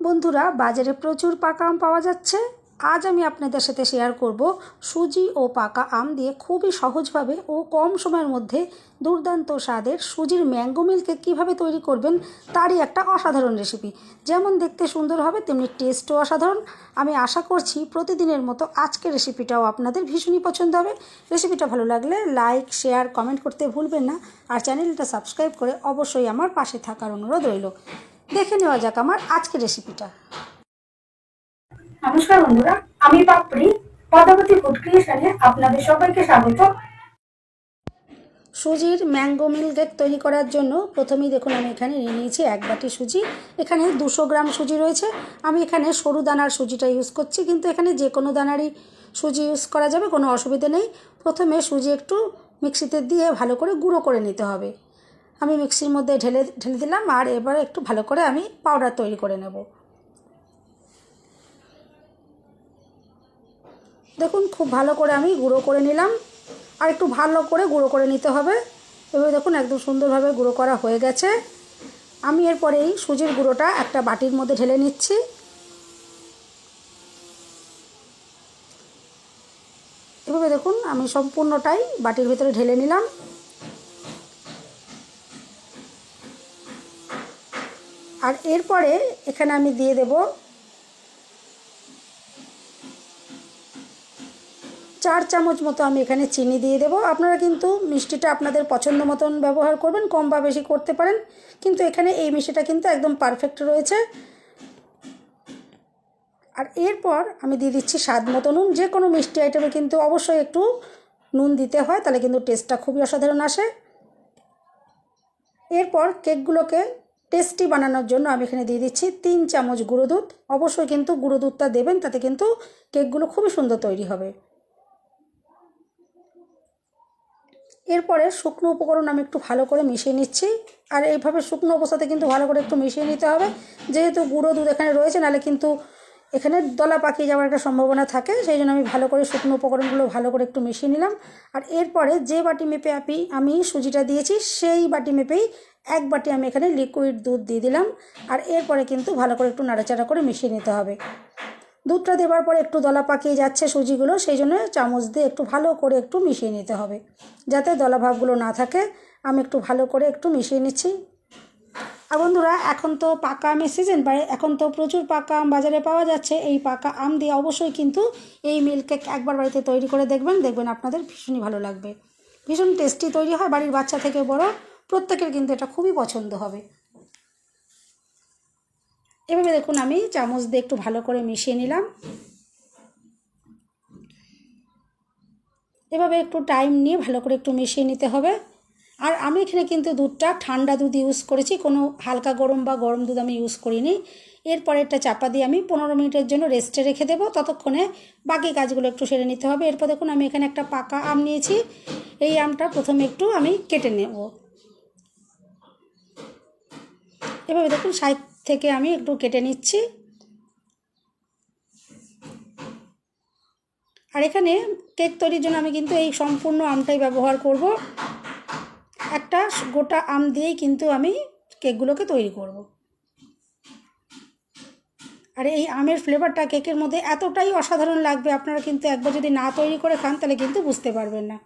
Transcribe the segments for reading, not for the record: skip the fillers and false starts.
বন্ধুরা, বাজারে প্রচুর পাকা আম পাওয়া যাচ্ছে। আজ আমি আপনাদের সাথে শেয়ার করব সুজি ও পাকা আম দিয়ে খুবই সহজভাবে ও কম সময়ের মধ্যে দুর্দান্ত স্বাদের সুজির ম্যাঙ্গো মিল্ক কেক কীভাবে তৈরি করবেন তারই একটা অসাধারণ রেসিপি। যেমন দেখতে সুন্দর হবে তেমনি টেস্টও অসাধারণ। আমি আশা করছি প্রতিদিনের মতো আজকের রেসিপিটাও আপনাদের ভীষণই পছন্দ হবে। রেসিপিটা ভালো লাগলে লাইক, শেয়ার, কমেন্ট করতে ভুলবেন না। আর চ্যানেলটা সাবস্ক্রাইব করে অবশ্যই আমার পাশে থাকার অনুরোধ রইল। দেখে নেওয়া যাক আমার আজকের রেসিপিটা। নমস্কার বন্ধুরা, আমি পাপড়ি পদ্মাবতী ফুড ক্রিয়েশনে আপনাদের সবাইকে স্বাগত। সুজির ম্যাঙ্গো মিল্ক কেক তৈরি করার জন্য প্রথমেই দেখুন আমি এখানে নিয়ে নিয়েছি 1 বাটি সুজি। এখানে 200 গ্রাম সুজি রয়েছে। আমি এখানে সরু দানার সুজিটা ইউজ করছি, কিন্তু এখানে যে কোনো দানারই সুজি ইউজ করা যাবে, কোনো অসুবিধা নেই। প্রথমে সুজি একটু মিক্সিতে দিয়ে ভালো করে গুঁড়ো করে নিতে হবে। আমি মিক্সির মধ্যে ঢেলে দিলাম, আর এবার একটু ভালো করে আমি পাউডার তৈরি করে নেব। দেখুন খুব ভালো করে আমি গুঁড়ো করে নিলাম, আর একটু ভালো করে গুঁড়ো করে নিতে হবে। এভাবে দেখুন একদম সুন্দরভাবে গুঁড়ো করা হয়ে গেছে। আমি এরপরে এই সুজির গুঁড়োটা একটা বাটির মধ্যে ঢেলে নিচ্ছি। এভাবে দেখুন আমি সম্পূর্ণটাই বাটির ভিতরে ঢেলে নিলাম। আর এরপরে এখানে আমি দিয়ে দেব 4 চামচ মতো আমি এখানে চিনি দিয়ে দেবো। আপনারা কিন্তু মিষ্টিটা আপনাদের পছন্দ মতন ব্যবহার করবেন, কম বা বেশি করতে পারেন, কিন্তু এখানে এই মিষ্টিটা কিন্তু একদম পারফেক্ট রয়েছে। আর এরপর আমি দিয়ে দিচ্ছি স্বাদ মতো নুন। যে কোনো মিষ্টি আইটেমে কিন্তু অবশ্যই একটু নুন দিতে হয়, তাহলে কিন্তু টেস্টটা খুবই অসাধারণ আসে। এরপর কেকগুলোকে টেস্টি বানানোর জন্য আমি এখানে দিয়ে দিচ্ছি 3 চামচ গুঁড়ো দুধ। অবশ্যই কিন্তু গুঁড়ো দুধটা দেবেন, তাতে কিন্তু কেকগুলো খুবই সুন্দর তৈরি হবে। এরপরে শুকনো উপকরণ আমি একটু ভালো করে মিশিয়ে নিচ্ছি। আর এইভাবে শুকনো অবস্থাতে কিন্তু ভালো করে একটু মিশিয়ে নিতে হবে, যেহেতু গুঁড়ো দুধ এখানে রয়েছে, নাহলে কিন্তু এখানে দলা পাকিয়ে যাওয়ার একটা সম্ভাবনা থাকে। সেই জন্য আমি ভালো করে শুকনো উপকরণগুলো ভালো করে একটু মিশিয়ে নিলাম। আর এরপরে যে বাটি মেপে আমি সুজিটা দিয়েছি, সেই বাটি মেপেই 1 বাটি আমি এখানে লিকুইড দুধ দিয়ে দিলাম। আর এরপরে কিন্তু ভালো করে একটু নাড়াচাড়া করে মিশিয়ে নিতে হবে। দুধটা দেওয়ার পরে একটু দলা পাকিয়ে যাচ্ছে সুজিগুলো, সেই জন্য চামচ দিয়ে একটু ভালো করে একটু মিশিয়ে নিতে হবে, যাতে দলাভাবগুলো না থাকে। আমি একটু ভালো করে একটু মিশিয়ে নিচ্ছি। আর বন্ধুরা, এখন তো পাকা আমের সিজন, এখন তো প্রচুর পাকা আম বাজারে পাওয়া যাচ্ছে। এই পাকা আম দিয়ে অবশ্যই কিন্তু এই মিল্ক কেক একবার বাড়িতে তৈরি করে দেখবেন আপনাদের ভীষণই ভালো লাগবে। ভীষণ টেস্টি তৈরি হয়, বাড়ির বাচ্চা থেকে বড় প্রত্যেকের কিন্তু এটা খুবই পছন্দ হবে। এভাবে দেখুন আমি চামচ দিয়ে একটু ভালো করে মিশিয়ে নিলাম। এভাবে একটু টাইম নিয়ে ভালো করে একটু মিশিয়ে নিতে হবে। আর আমি এখানে কিন্তু দুধটা ঠান্ডা দুধ ইউজ করেছি, কোনো হালকা গরম বা গরম দুধ আমি ইউজ করিনি। এরপরে একটা চাপা দিয়ে আমি 15 মিনিটের জন্য রেস্টে রেখে দেবো, ততক্ষণে বাকি কাজগুলো একটু সেরে নিতে হবে। এরপর দেখুন আমি এখানে একটা পাকা আম নিয়েছি। এই আমটা প্রথমে একটু আমি কেটে নেব। এভাবে দেখুন সাইড থেকে আমি একটু কেটে নিচ্ছি। আর এখানে কেক তৈরির জন্য আমি কিন্তু এই সম্পূর্ণ আমটাই ব্যবহার করব। একটা গোটা আম দিয়েই কিন্তু আমি কেকগুলোকে তৈরি করব। আর এই আমের ফ্লেভারটা কেকের মধ্যে এতটাই অসাধারণ লাগবে, আপনারা কিন্তু একবার যদি না তৈরি করে খান তাহলে কিন্তু বুঝতে পারবেন না।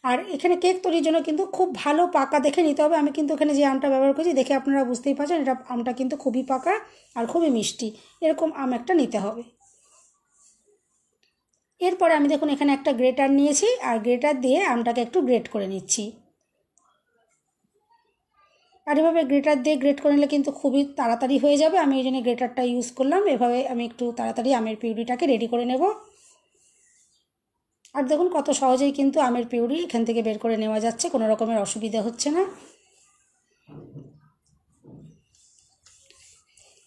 আর এখানে কেক তৈরির জন্য কিন্তু খুব ভালো পাকা দেখে নিতে হবে। আমি কিন্তু এখানে যে আমটা ব্যবহার করছি দেখে আপনারা বুঝতেই পারছেন, এটা আমটা কিন্তু খুবই পাকা আর খুবই মিষ্টি। এরকম আম একটা নিতে হবে। এরপরে আমি দেখুন এখানে একটা গ্রেটার নিয়েছি, আর গ্রেটার দিয়ে আমটাকে একটু গ্রেট করে নিচ্ছি। আর এভাবে গ্রেটার দিয়ে গ্রেট করে নিলে কিন্তু খুবই তাড়াতাড়ি হয়ে যাবে। আমি এই জন্য গ্রেটারটা ইউজ করলাম। এভাবে আমি একটু তাড়াতাড়ি আমের পিউরিটাকে রেডি করে নেব। আর দেখুন কত সহজেই কিন্তু আমের পিউরি এখান থেকে বের করে নেওয়া যাচ্ছে, কোনো রকমের অসুবিধা হচ্ছে না।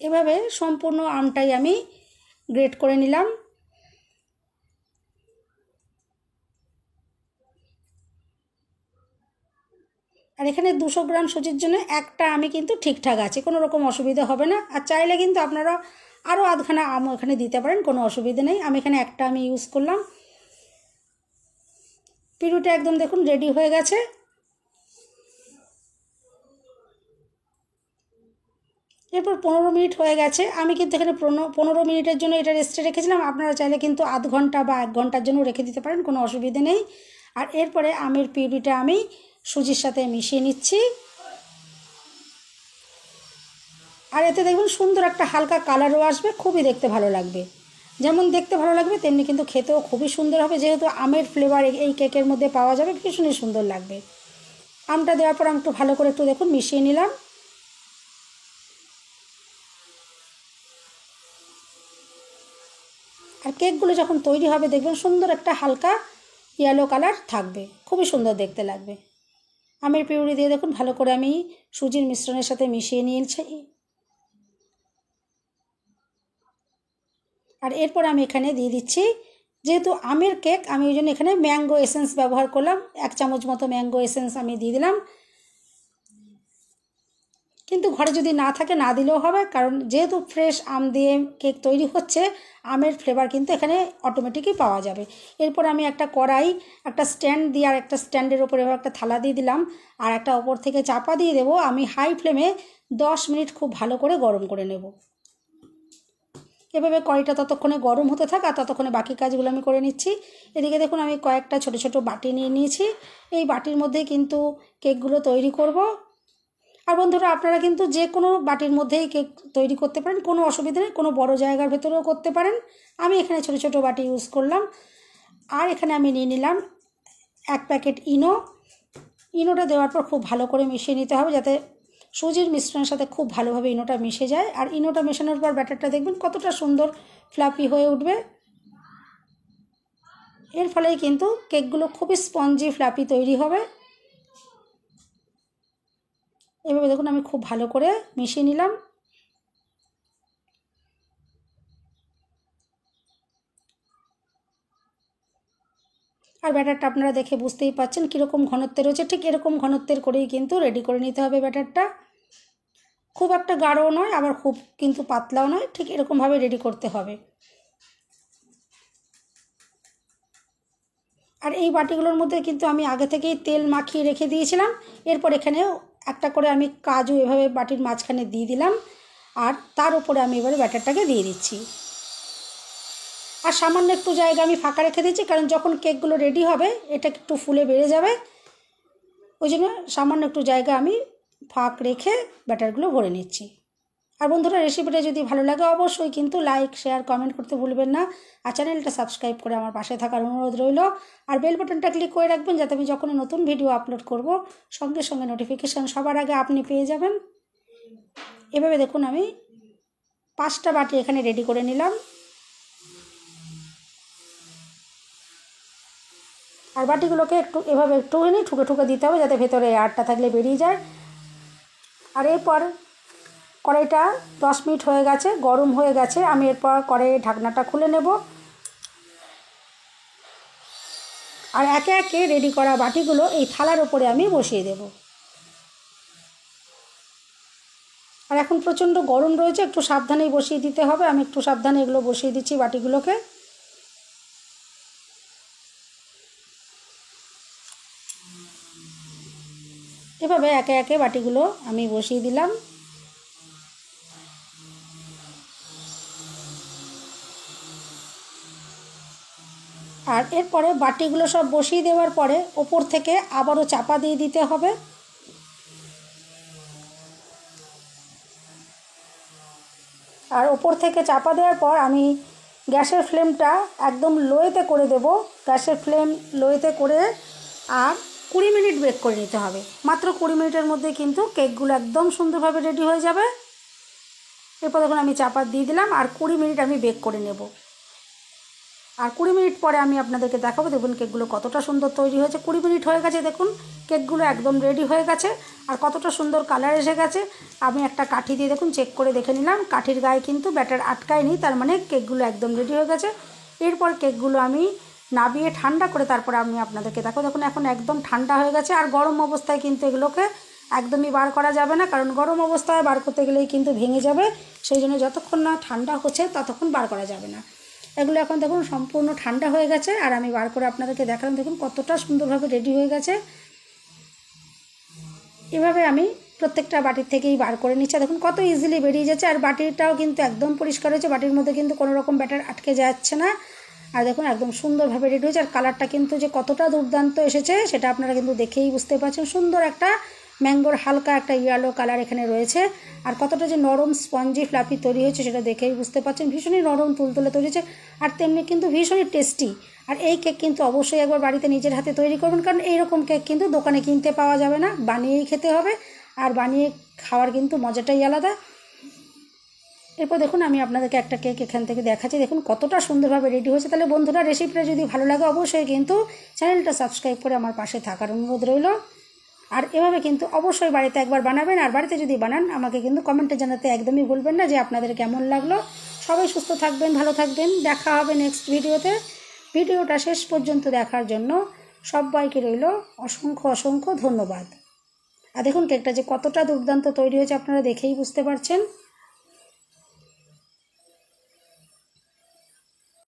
এভাবে সম্পূর্ণ আমটাই আমি গ্রেট করে নিলাম। আর এখানে 200 গ্রাম সুজির জন্য একটা আমি কিন্তু ঠিকঠাক আছে, কোনো রকম অসুবিধা হবে না। আর চাইলে কিন্তু আপনারা আরও আধখানা আমও এখানে দিতে পারেন, কোনো অসুবিধা নেই। আমি এখানে একটা আমি ইউজ করলাম। পিউরিটা একদম দেখুন রেডি হয়ে গেছে। এরপর 15 মিনিট হয়ে গেছে। আমি কিন্তু এখানে 15 মিনিটের জন্য এটা রেস্টে রেখেছিলাম। আপনারা চাইলে কিন্তু আধ ঘন্টা বা 1 ঘন্টার জন্য রেখে দিতে পারেন, কোনো অসুবিধে নেই। আর এরপরে আমের পিউরিটা আমি সুজির সাথে মিশিয়ে নিচ্ছি। আর এতে দেখবেন সুন্দর একটা হালকা কালারও আসবে, খুবই দেখতে ভালো লাগবে। যেমন দেখতে ভালো লাগবে তেমনি কিন্তু খেতেও খুবই সুন্দর হবে, যেহেতু আমের ফ্লেভার এই কেকের মধ্যে পাওয়া যাবে, ভীষণই সুন্দর লাগবে। আমটা দেওয়ার পর আমি একটু ভালো করে একটু দেখুন মিশিয়ে নিলাম। আর কেকগুলো যখন তৈরি হবে দেখবেন সুন্দর একটা হালকা ইয়েলো কালার থাকবে, খুবই সুন্দর দেখতে লাগবে। আমের পিউরি দিয়ে দেখুন ভালো করে আমি সুজির মিশ্রণের সাথে মিশিয়ে নিয়েছি। আর এরপর আমি এখানে দিয়ে দিচ্ছি, যেহেতু আমের কেক আমি ওই জন্য এখানে ম্যাঙ্গো এসেন্স ব্যবহার করলাম। 1 চামচ মতো ম্যাঙ্গো এসেন্স আমি দিয়ে দিলাম। কিন্তু ঘরে যদি না থাকে না দিলেও হবে, কারণ যেহেতু ফ্রেশ আম দিয়ে কেক তৈরি হচ্ছে, আমের ফ্লেভার কিন্তু এখানে অটোমেটিকই পাওয়া যাবে। এরপর আমি একটা কড়াই, একটা স্ট্যান্ড দিয়ে আর একটা স্ট্যান্ডের ওপরে একটা থালা দিয়ে দিলাম, আর একটা ওপর থেকে চাপা দিয়ে দেবো। আমি হাই ফ্লেমে 10 মিনিট খুব ভালো করে গরম করে নেব। এভাবে কড়াইটা ততক্ষণে গরম হতে থাক, আর ততক্ষণে বাকি কাজগুলো আমি করে নিচ্ছি। এদিকে দেখুন আমি কয়েকটা ছোট ছোট বাটি নিয়ে নিয়েছি। এই বাটির মধ্যেই কিন্তু কেকগুলো তৈরি করব। আর বন্ধুরা, আপনারা কিন্তু যে কোনো বাটির মধ্যেই কেক তৈরি করতে পারেন, কোনো অসুবিধা নেই, কোনো বড় জায়গার ভেতরেও করতে পারেন। আমি এখানে ছোট ছোট বাটি ইউজ করলাম। আর এখানে আমি নিয়ে নিলাম 1 প্যাকেট ইনো। ইনোটা দেওয়ার পর খুব ভালো করে মিশিয়ে নিতে হবে, যাতে সুজির মিশ্রণের সাথে খুব ভালোভাবে ইনোটা মিশে যায়। আর ইনোটা মেশানোর পর ব্যাটারটা দেখবেন কতটা সুন্দর ফ্লাফি হয়ে উঠবে। এর ফলেই কিন্তু কেকগুলো খুবই স্পঞ্জি ফ্লাফি তৈরি হবে। এভাবে দেখুন আমি খুব ভালো করে মিশিয়ে নিলাম। আর ব্যাটারটা আপনারা দেখে বুঝতেই পাচ্ছেন কীরকম ঘনত্বের রয়েছে, ঠিক এরকম ঘনত্বের করেই কিন্তু রেডি করে নিতে হবে ব্যাটারটা। খুব একটা গাঢ়ও নয়, আবার খুব কিন্তু পাতলাও নয়, ঠিক এরকমভাবে রেডি করতে হবে। আর এই বাটিগুলোর মধ্যে কিন্তু আমি আগে থেকেই তেল মাখিয়ে রেখে দিয়েছিলাম। এরপর এখানে একটা করে আমি কাজু এভাবে বাটির মাঝখানে দিয়ে দিলাম, আর তার উপরে আমি এবারে ব্যাটারটাকে দিয়ে দিচ্ছি। আর সামান্য একটু জায়গা আমি ফাঁকা রেখে দিচ্ছি, কারণ যখন কেকগুলো রেডি হবে এটা একটু ফুলে বেড়ে যাবে, ওই জন্য সামান্য একটু জায়গা আমি ফাঁক রেখে ব্যাটারগুলো ভরে নিচ্ছি। আর বন্ধুরা, রেসিপিটা যদি ভালো লাগে অবশ্যই কিন্তু লাইক, শেয়ার, কমেন্ট করতে ভুলবেন না। আর চ্যানেলটা সাবস্ক্রাইব করে আমার পাশে থাকার অনুরোধ রইল। আর বেল বাটনটা ক্লিক করে রাখবেন, যাতে আমি যখনই নতুন ভিডিও আপলোড করব সঙ্গে সঙ্গে নোটিফিকেশান সবার আগে আপনি পেয়ে যাবেন। এভাবে দেখুন আমি 5টা বাটি এখানে রেডি করে নিলাম। আর বাটিগুলোকে এভাবে একটুখানি ঠুকে ঠুকে দিতে হবে, যাতে ভেতরে এয়ারটা থাকলে বেরিয়ে যায়। আর এরপর কড়াইটা 10 মিনিট হয়ে গেছে, গরম হয়ে গেছে। আমি এরপর কড়াইয়ের ঢাকনাটা খুলে নেব। আর একে একে রেডি করা বাটিগুলো এই থালার উপরে আমি বসিয়ে দেব। আর এখন প্রচণ্ড গরম রয়েছে, একটু সাবধানেই বসিয়ে দিতে হবে। আমি একটু সাবধানে এগুলো বসিয়ে দিচ্ছি বাটিগুলোকে। এভাবে একে একে বাটিগুলো আমি বসিয়ে দিলাম। আর এরপরে বাটিগুলো সব বসিয়ে দেওয়ার পরে ওপর থেকে আবারও চাপা দিয়ে দিতে হবে। আর ওপর থেকে চাপা দেওয়ার পর আমি গ্যাসের ফ্লেমটা একদম লোয়েতে করে দেব। গ্যাসের ফ্লেম লোয়েতে করে আর 20 মিনিট বেক করে নিতে হবে। মাত্র 20 মিনিটের মধ্যে কিন্তু কেকগুলো একদম সুন্দরভাবে রেডি হয়ে যাবে। এরপর দেখুন আমি চাপা দিয়ে দিলাম, আর 20 মিনিট আমি বেক করে নেব। আর 20 মিনিট পরে আমি আপনাদেরকে দেখাবো, দেখুন কেকগুলো কতটা সুন্দর তৈরি হয়েছে। 20 মিনিট হয়ে গেছে, দেখুন কেকগুলো একদম রেডি হয়ে গেছে, আর কতটা সুন্দর কালার এসে গেছে। আমি একটা কাঠি দিয়ে দেখুন চেক করে দেখে নিলাম, কাঠির গায়ে কিন্তু ব্যাটার আটকায়নি, তার মানে কেকগুলো একদম রেডি হয়ে গেছে। এরপর কেকগুলো আমি নাবিয়ে ঠান্ডা করে তারপরে আমি আপনাদেরকে দেখাবো। দেখুন এখন একদম ঠান্ডা হয়ে গেছে। আর গরম অবস্থায় কিন্তু এগুলোকে একদমই বার করা যাবে না, কারণ গরম অবস্থায় বার করতে গেলেই কিন্তু ভেঙে যাবে। সেই জন্য যতক্ষণ না ঠান্ডা হচ্ছে ততক্ষণ বার করা যাবে না। এগুলো এখন দেখুন সম্পূর্ণ ঠান্ডা হয়ে গেছে, আর আমি বার করে আপনাদেরকে দেখালাম। দেখুন কতটা সুন্দরভাবে রেডি হয়ে গেছে। এভাবে আমি প্রত্যেকটা বাটির থেকেই বার করে নিচ্ছে। দেখুন কত ইজিলি বেরিয়ে যাচ্ছে, আর বাটিটাও কিন্তু একদম পরিষ্কার হয়েছে, বাটির মধ্যে কিন্তু কোনো রকম ব্যাটার আটকে যাচ্ছে না। আর দেখুন একদম সুন্দরভাবে রেডি হয়েছে, আর কালারটা কিন্তু যে কতটা দুর্দান্ত এসেছে সেটা আপনারা কিন্তু দেখেই বুঝতে পারছেন। সুন্দর একটা ম্যাঙ্গোর হালকা একটা ইয়েলো কালার এখানে রয়েছে, আর কতটা যে নরম স্পঞ্জি ফ্লাফি তৈরি হয়েছে সেটা দেখেই বুঝতে পারছেন। ভীষণই নরম তুলতুলে তৈরি হয়েছে, আর তেমনি কিন্তু ভীষণই টেস্টি। আর এই কেক কিন্তু অবশ্যই একবার বাড়িতে নিজের হাতে তৈরি করবেন, কারণ এইরকম কেক কিন্তু দোকানে কিনতে পাওয়া যাবে না, বানিয়েই খেতে হবে। আর বানিয়ে খাওয়ার কিন্তু মজাটাই আলাদা। এরপর দেখুন আমি আপনাদেরকে একটা কেক এখান থেকে দেখাচ্ছি, দেখুন কতটা সুন্দরভাবে রেডি হয়েছে। তাহলে বন্ধুরা, রেসিপিটা যদি ভালো লাগে অবশ্যই কিন্তু চ্যানেলটা সাবস্ক্রাইব করে আমার পাশে থাকার অনুরোধ রইল। আর এভাবে কিন্তু অবশ্যই বাড়িতে একবার বানাবেন, আর বাড়িতে যদি বানান আমাকে কিন্তু কমেন্টে জানাতে একদমই ভুলবেন না যে আপনাদের কেমন লাগলো। সবাই সুস্থ থাকবেন, ভালো থাকবেন, দেখা হবে নেক্সট ভিডিওতে। ভিডিওটা শেষ পর্যন্ত দেখার জন্য সবাইকে রইল অসংখ্য অসংখ্য ধন্যবাদ। আর দেখুন কেকটা যে কতটা দুর্দান্ত তৈরি হয়েছে আপনারা দেখেই বুঝতে পারছেন।